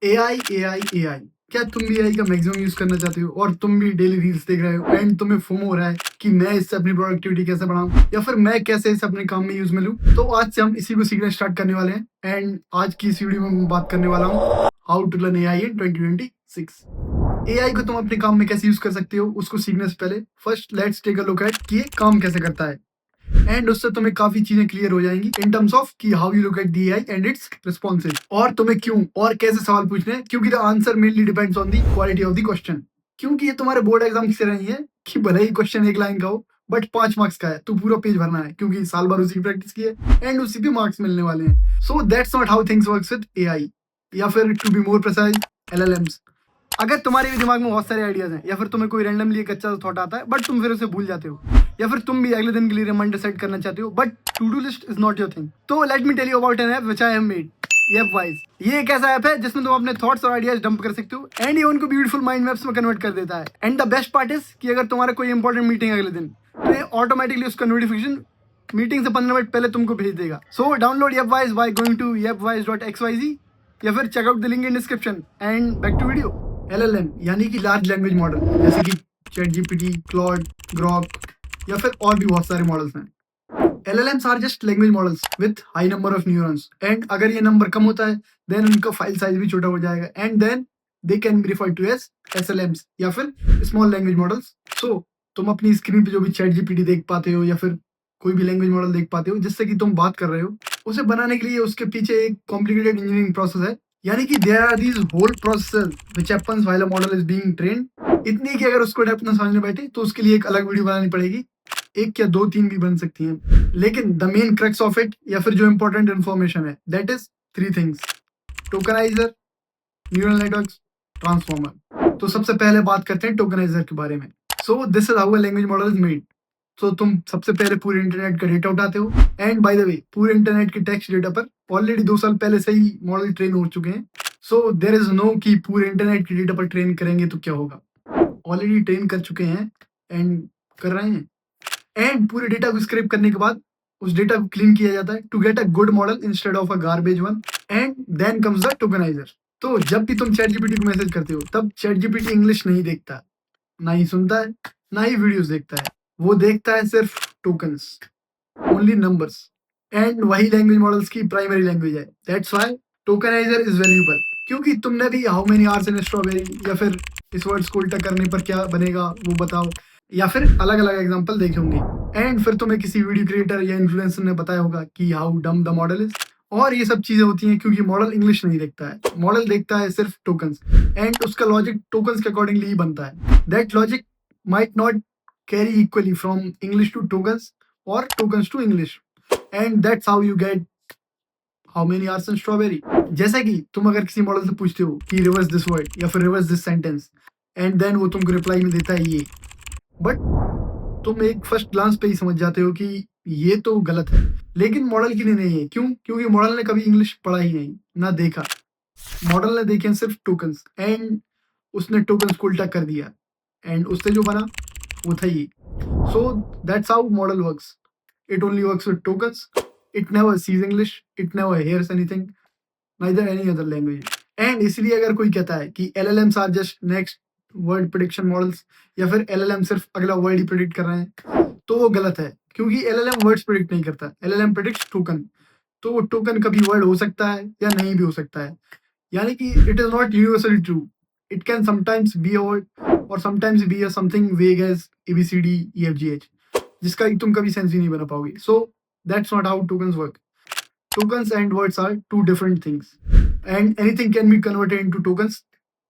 AI, AI, AI. क्या तुम भी एआई का मैक्सिमम यूज़ करना चाहते हो और तुम भी डेली रील्स देख रहे हो एंड तुम्हें फोमो हो रहा है कि मैं इससे अपनी प्रोडक्टिविटी कैसे बढ़ाऊँ या फिर मैं कैसे इसे अपने काम में यूज़ में लूँ? तो आज से हम इसी को सीखना स्टार्ट करने वाले हैं एंड आज की इस वीडियो में मैं बात करने वाला हूँ how to learn AI in 2026। AI को तुम अपने काम में कैसे यूज़ कर सकते हो उसको सीखने से पहले first let's take a look at कि ये काम कैसे करता है। एंड उससे तुम्हें काफी चीजें क्लियर हो जाएंगी इन टर्म्स ऑफ कि how you look at the AI and it's responses और तुम्हें क्यों और कैसे सवाल पूछने हैं, क्योंकि the answer mainly depends on the quality of the question. क्योंकि ये तुम्हारे बोर्ड एग्जाम की तरह नहीं है कि भले ही क्वेश्चन एक लाइन का हो बट 5 मार्क्स का है तो पूरा पेज भरना है, क्योंकि साल भर उसी की प्रैक्टिस की है एंड उसी पे मार्क्स मिलने वाले हैं। So that's not how things works with AI, या फिर to be more precise LLMs. अगर तुम्हारे भी दिमाग में बहुत सारे आइडियाज हैं या फिर तुम्हें कोई रैंडमली एक अच्छा थॉट आता है बट तुम फिर उसे भूल जाते हो, या फिर तुम भी अगले दिन के लिए रिमाइंडर सेट करना चाहते हो but to do list is not your thing, तो let me tell you about an app which I have made, app wise. ये एक ऐसा ऐप है जिसमें तुम अपने थॉट्स और आइडियाज डंप कर सकते हो एंड ये उनको ब्यूटीफुल माइंड मैप्स में कन्वर्ट कर देता है। And the best part is कि अगर तुम्हारा कोई इंपॉर्टेंट मीटिंग अगले दिन तो ये ऑटोमेटिकली उसका नोटिफिकेशन मीटिंग से 15 मिनट पहले तुमको भेज देगा। So download Appwise by going to appwise.xyz या फिर checkout the link in description. And back to video. LLM यानी कि लार्ज लैंग्वेज मॉडल, जैसे कि चैट जीपीटी, क्लॉड, ग्रॉक या फिर और भी बहुत सारे मॉडल्स हैं। LLMs are just language models with high number of neurons and अगर ये नंबर कम होता है देन उनका फाइल साइज भी छोटा हो जाएगा and then they can be referred to as SLMs या फिर स्मॉल लैंग्वेज मॉडल्स। सो तुम अपनी स्क्रीन पे जो भी चैट जीपीटी देख पाते हो या फिर कोई भी लैंग्वेज मॉडल देख पाते हो जिससे कि तुम बात कर रहे हो, उसे बनाने के लिए उसके पीछे एक कॉम्प्लिकेटेड इंजीनियरिंग प्रोसेस है। यानी कि there are these whole processes which happens while a model is being trained. इतनी कि अगर उसको डेप्थ में समझने बैठे तो उसके लिए एक अलग वीडियो बनानी पड़ेगी, एक या दो तीन भी बन सकती हैं। लेकिन the main crux of it या फिर जो इंपॉर्टेंट इन्फॉर्मेशन है that is three things: tokenizer, neural networks, transformer. तो सबसे पहले बात करते हैं टोकनाइजर के बारे में। So this is how a language model is made. तो तुम सबसे पहले पूरे इंटरनेट का डेटा उठाते हो एंड बाय द वे पूरे इंटरनेट के टेक्स्ट डेटा पर ऑलरेडी 2 साल पहले से ही मॉडल ट्रेन हो चुके हैं। सो देयर इज नो कि पूरे इंटरनेट के डेटा पर ट्रेन करेंगे तो क्या होगा, ऑलरेडी ट्रेन कर चुके हैं एंड कर रहे हैं। एंड पूरे डेटा को स्क्रैप करने के बाद उस डेटा को क्लीन किया जाता है to get a good model instead of a garbage one and then comes the tokenizer. तो जब भी तुम चैट जीपीटी को मैसेज करते हो तब चैट जीपीटी इंग्लिश नहीं देखता, ना ही सुनता है, ना ही वीडियोस देखता है। वो देखता है सिर्फ टोकन्स, ओनली नंबर्स। एंड वही लैंग्वेज मॉडल्स की प्राइमरी लैंग्वेज है। That's why tokenizer is valuable. क्योंकि तुमने भी how many R's in strawberry या फिर इस वर्ड्स को उल्टा करने पर क्या बनेगा वो बताओ, या फिर अलग अलग एग्जांपल देखे होंगे एंड फिर तुम्हें किसी वीडियो क्रिएटर या इन्फ्लुएंसर ने बताया होगा कि हाउ डम द मॉडल इज। और ये सब चीजें होती हैं क्योंकि मॉडल इंग्लिश नहीं देखता है, मॉडल देखता है सिर्फ टोकन्स एंड उसका लॉजिक टोकन्स के अकॉर्डिंगली ही बनता है। That logic might not carry equally from English to tokens or tokens to English, and that's how you get how many hours in strawberry। जैसा कि तुम अगर किसी मॉडल से पूछते हो कि रिवर्स दिस वर्ड या फिर reverse this sentence and then वो तुमको रिप्लाई में देता है ये, बट तुम एक फर्स्ट ग्लांस पे ही समझ जाते हो कि ये तो गलत है, लेकिन मॉडल के लिए नहीं है। क्यों? क्योंकि मॉडल ने कभी इंग्लिश पढ़ा ही नहीं, ना देखा। मॉडल ने देखे सिर्फ टोकन्स एंड उसने टोकन्स को उल्टा कर दिया एंड उससे जो बना वो था ये। So that's how model works. It only works with tokens, it never sees English, it never hears anything, neither any other language. And इसलिए अगर कोई कहता है कि LLMs are just next word prediction models या फिर एलएलएम सिर्फ अगला वर्ड ही प्रिडिक्ट कर रहे हैं तो वो गलत है, क्योंकि एलएलएम वर्ड्स प्रिडिक्ट नहीं करता, एलएलएम प्रिडिक्ट्स टोकन। तो वो टोकन कभी वर्ड हो सकता है या नहीं भी हो सकता है, यानी कि it is not universally true. It can sometimes be a word और समटाइम्स बी अ समथिंग वेग एज एबीसीडी ईएफजीएच, जिसका तुम कभी सेंस ही नहीं बना पाओगे। सो that's not how tokens work. Tokens and words are two different things, and anything can be converted into tokens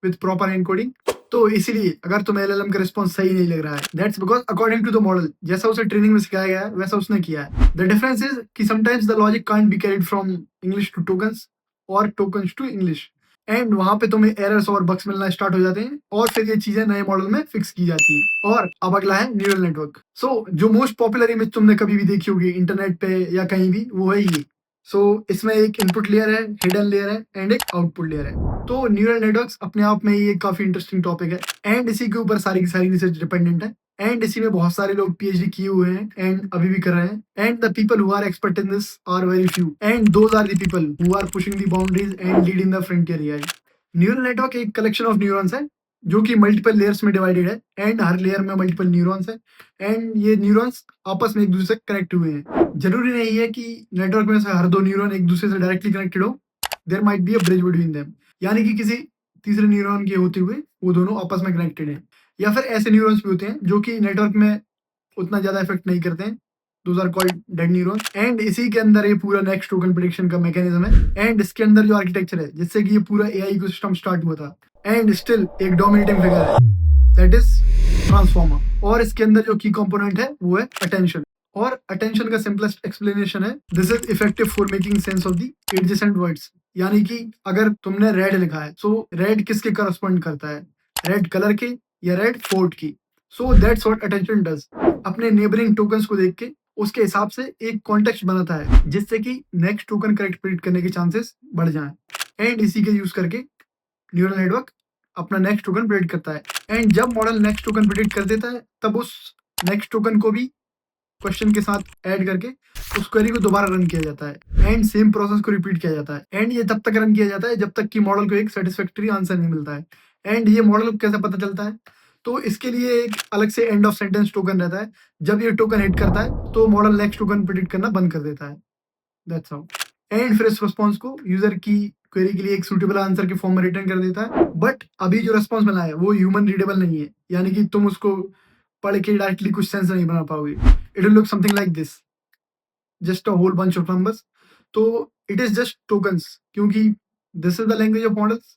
with proper encoding। तो इसीलिए अगर तुम्हें एलएलएम का रिस्पॉन्स सही नहीं लग रहा है that's because according to the model जैसा उसे ट्रेनिंग में सिखाया गया है वैसा उसने किया है। द डिफरेंस इज कि sometimes the logic can't be carried from English to tokens और टोकन्स टू इंग्लिश, एंड वहां पे तुम्हें एरर्स और बग्स मिलना स्टार्ट हो जाते हैं और फिर ये चीजें नए मॉडल में फिक्स की जाती हैं। और अब अगला है न्यूरल नेटवर्क। सो जो मोस्ट पॉपुलर इमेज तुमने कभी भी देखी होगी इंटरनेट पे या कहीं भी वो है ये। सो इसमें एक इनपुट लेयर है, हिडन लेयर है एंड एक आउटपुट लेयर है। तो न्यूरल नेटवर्क्स अपने आप में ही एक काफी इंटरेस्टिंग टॉपिक है एंड इसी के ऊपर सारी की सारी रिसर्च डिपेंडेंट है एंड इसी में बहुत सारे लोग पीएचडी किए हुए हैं एंड अभी भी कर रहे हैं and the people who are expert in this are very few and those are the people who are pushing the boundaries and leading the frontier AI. Neural network एक कलेक्शन ऑफ न्यूरॉन्स है जो कि multiple layers में divided है and हर layer में multiple neurons है and ये न्यूरॉन्स आपस में एक दूसरे से कनेक्ट हुए हैं। जरूरी नहीं है कि नेटवर्क में से हर दो न्यूरॉन एक दूसरे से डायरेक्टली कनेक्टेड हो। There might be a bridge between them, यानी कि किसी तीसरे न्यूरॉन के होते हुए वो दोनों आपस में कनेक्टेड हैं। या फिर ऐसे न्यूरॉन्स भी होते हैं जो कि नेटवर्क में उतना ज्यादा इफेक्ट नहीं करते हैं, those are called dead neurons. And इसी के अंदर ये पूरा नेक्स्ट टोकन प्रेडिक्शन का मैकेनिज्म है एंड इसके अंदर जो आर्किटेक्चर है जिससे कि ये पूरा एआई इकोसिस्टम स्टार्ट हुआ था एंड स्टिल एक डोमिनेटिंग फिगर है, दैट इज ट्रांसफॉर्मर। और इसके अंदर जो की कंपोनेंट है वो है अटेंशन। और अटेंशन का सिंपलेस्ट एक्सप्लेनेशन है this is effective for making sense of the adjacent words. यानी कि अगर तुमने रेड लिखा है सो रेड किसके करस्पॉन्ड करता है, रेड कलर के या रेड फोर्ट की। So that's what attention does, अपने नेबरिंग टोकन्स को देख के उसके हिसाब से एक कॉन्टेक्स्ट बनाता है जिससे कि नेक्स्ट टोकन करेक्ट प्रेडिक्ट करने के चांसेस बढ़ जाएं एंड इसी के यूज करके न्यूरल नेटवर्क अपना नेक्स्ट टोकन प्रेडिक्ट करता है। एंड जब मॉडल नेक्स्ट टोकन प्रेडिक्ट कर देता है तब उस नेक्स्ट टोकन को भी क्वेश्चन के साथ ऐड करके उस क्वेरी को दोबारा रन किया जाता है एंड सेम प्रोसेस को रिपीट किया जाता है एंड ये तब तक रन किया जाता है जब तक कि मॉडल को एक सेटिस्फैक्टरी आंसर नहीं मिलता है। एंड ये मॉडल को कैसे पता चलता है, तो इसके लिए एक अलग से एंड ऑफ सेंटेंस टोकन रहता है। जब ये टोकन हिट करता है तो मॉडल नेक्स्ट टोकन प्रेडिक्ट करना बंद कर देता है, दैट्स हाउ। एंड फिर इस रिस्पॉन्स को यूजर की क्वेरी के लिए एक सूटेबल आंसर के फॉर्म में रिटर्न कर देता है। बट अभी जो रिस्पॉन्स मिला है वो ह्यूमन रीडेबल नहीं है, यानी कि तुम उसको पढ़ के डायरेक्टली कुछ सेंस नहीं बना पाओगे। It will look something like this, just a whole bunch of numbers. तो इट इज जस्ट टोकन्स, क्योंकि this is the language of models.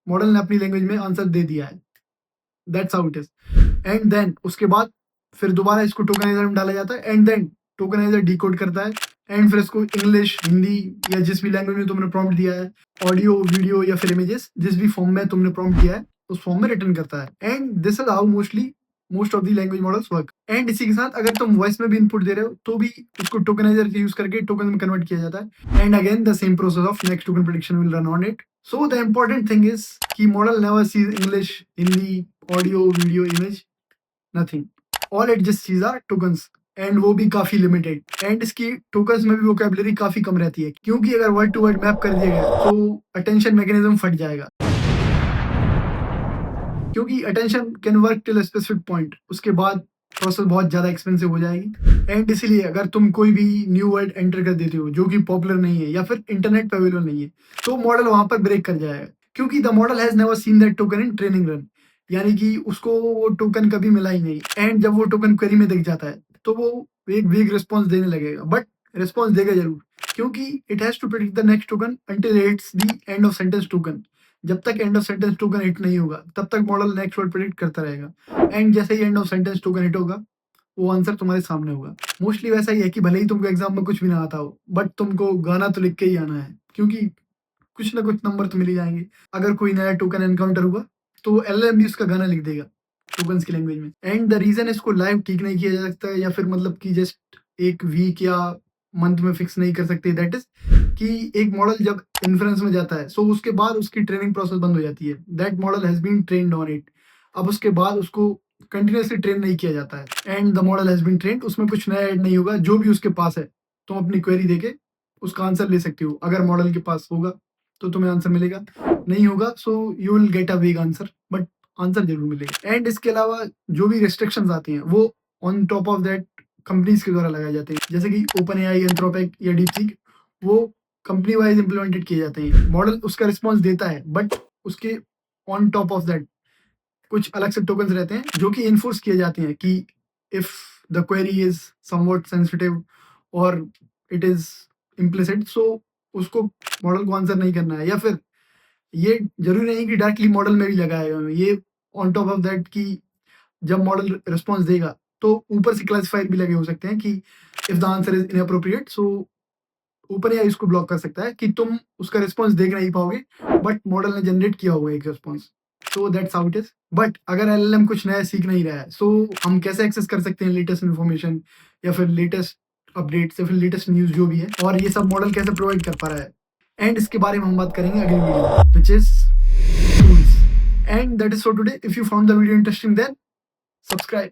Model ने अपनी लैंग्वेज में आंसर दे दिया है, that's how it is. And then उसके बाद फिर दोबारा इसको टोकनाइजर में डाला जाता है एंड देन टोकनाइजर डिकोड करता है एंड फिर इसको इंग्लिश, हिंदी या जिस भी लैंग्वेज में तुमने प्रॉम्प्ट दिया है, ऑडियो, वीडियो या फिर इमेजेस, जिस भी फॉर्म में तुमने प्रॉम्प्ट दिया है उस फॉर्म में रिटर्न करता है। And this is how most of the language models work. And इसी के साथ अगर तुम वॉइस में भी इनपुट दे रहे हो तो भी उसको टोकनाइजर यूज करके टोकन में कन्वर्ट किया जाता है and again the same process of next token prediction will run on it. So the important thing is कि model never sees English, Hindi, audio, video, image, nothing. All it just sees are tokens and वो भी काफी limited. And इसकी tokens में भी vocabulary काफी कम रहती है, क्योंकि अगर वर्ड टू वर्ड मैप कर दिया गया तो अटेंशन मैकेनिज्म फट जाएगा, क्योंकि attention can work till a specific point, उसके बाद प्रोसेस बहुत ज्यादा एक्सपेंसिव हो जाएगी। एंड इसीलिए अगर तुम कोई भी न्यू वर्ड एंटर कर देते हो जो कि पॉपुलर नहीं है या फिर इंटरनेट पे अवेलेबल नहीं है तो मॉडल वहां पर ब्रेक कर जाएगा, क्योंकि the model has never seen that token in training run, यानी कि उसको वो टोकन कभी मिला ही नहीं। एंड जब वो टोकन क्वेरी में दिख जाता है तो वो एक वीक रिस्पॉन्स देने लगेगा, बट रिस्पॉन्स देगा जरूर, क्योंकि it has to predict the next token until it's the end of sentence token. जब तक end of sentence token hit नहीं होगा तब तक मॉडल नेक्स्ट वर्ड प्रेडिक्ट करता रहेगा एंड जैसे ही end of sentence token hit होगा वो आंसर तुम्हारे सामने होगा। मोस्टली वैसा ही है कि भले ही तुमको एग्जाम में कुछ भी ना आता हो बट तुमको गाना तो लिख के ही आना है, क्योंकि कुछ ना कुछ नंबर तो मिल ही जाएंगे। अगर कोई नया टोकन एनकाउंटर हुआ तो एलएलएम भी उसका गाना लिख देगा टोकन्स की लैंग्वेज में। एंड द रीजन इसको लाइव ठीक नहीं किया जा सकता है या फिर मतलब कि जस्ट एक वीक या मंथ में फिक्स नहीं कर सकते, दैट इज कि एक मॉडल जब इन्फ्रेंस में जाता है सो उसके बाद उसकी ट्रेनिंग प्रोसेस बंद हो जाती है, that model has been trained on it. अब उसके बाद उसको कंटिन्यूसली ट्रेन नहीं किया जाता है and the model has been trained, उसमें कुछ नया ऐड नहीं होगा। जो भी उसके पास है तुम अपनी क्वेरी देके उसका आंसर ले सकते हो। अगर मॉडल के पास होगा तो तुम्हें आंसर मिलेगा, नहीं होगा so you will get a weak answer, but answer जरूर मिलेगा। एंड इसके अलावा जो भी रेस्ट्रिक्शंस आती हैं वो on top of that companies के द्वारा लगाए जाते हैं, जैसे कि ओपन एआई, एंथ्रोपिक या डीपसीक, वो कंपनी वाइज इंप्लीमेंटेड किए जाते हैं। मॉडल उसका रिस्पॉन्स देता है बट उसके ऑन टॉप ऑफ दैट कुछ अलग से टोकन्स रहते हैं जो कि इन्फोर्स किए जाते हैं कि if the query is somewhat sensitive और इट इज इम्प्लिसिट सो उसको मॉडल को आंसर नहीं करना है। या फिर ये जरूरी नहीं कि डायरेक्टली मॉडल में भी लगाएगा, ये ऑन टॉप ऑफ दैट कि जब मॉडल रिस्पॉन्स देगा तो ऊपर से क्लासिफायर भी लगे हो सकते हैं कि if the answer is inappropriate so ऊपर या इसको ब्लॉक कर सकता है कि तुम उसका रिस्पॉन्स देख नहीं पाओगे बट मॉडल ने जनरेट किया होगा एक response. So that's how it is. But अगर एलएलएम कुछ नया सीख नहीं रहा है सो हम कैसे एक्सेस कर सकते हैं लेटेस्ट इन्फॉर्मेशन या फिर लेटेस्ट अपडेट्स या फिर लेटेस्ट न्यूज जो भी है, और ये सब मॉडल कैसे प्रोवाइड कर पा रहा है, एंड इसके बारे में हम बात करेंगे अगली वीडियो में, which is tools. And that is for today. If you found the video interesting then subscribe.